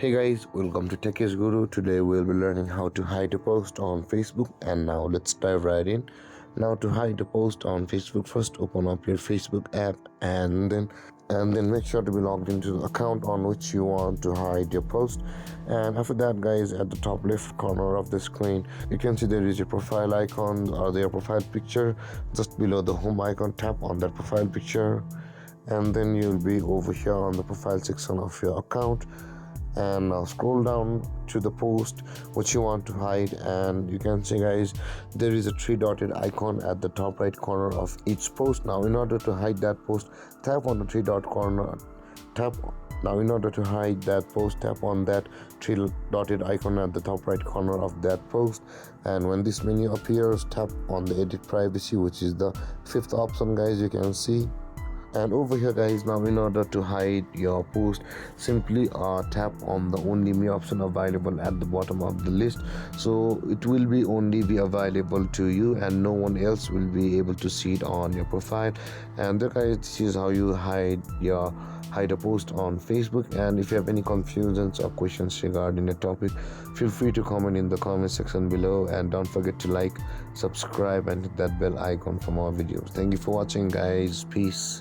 Hey guys, welcome to Techies Guru. Today we'll be learning how to hide a post on Facebook, and now let's dive right in. Now to hide a post on Facebook, first open up your Facebook app and then make sure to be logged into the account on which you want to hide your post. And after that guys, at the top left corner of the screen you can see there is your profile icon or their profile picture. Just below the home icon, tap on that profile picture and then you'll be over here on the profile section of your account. And now scroll down to the post which you want to hide, and you can see guys there is a three dotted icon at the top right corner of each post. Now in order to hide that post, tap on the three dot corner tap now in order to hide that post, tap on that three dotted icon at the top right corner of that post, and when this menu appears, tap on the edit privacy, which is the fifth option guys, you can see. And over here guys, now in order to hide your post, simply tap on the only me option available at the bottom of the list, so it will be only be available to you and no one else will be able to see it on your profile. And there guys, this is how you hide a post on Facebook. And if you have any confusions or questions regarding a topic, feel free to comment in the comment section below, and don't forget to like, subscribe and hit that bell icon for more videos. Thank you for watching guys. Peace.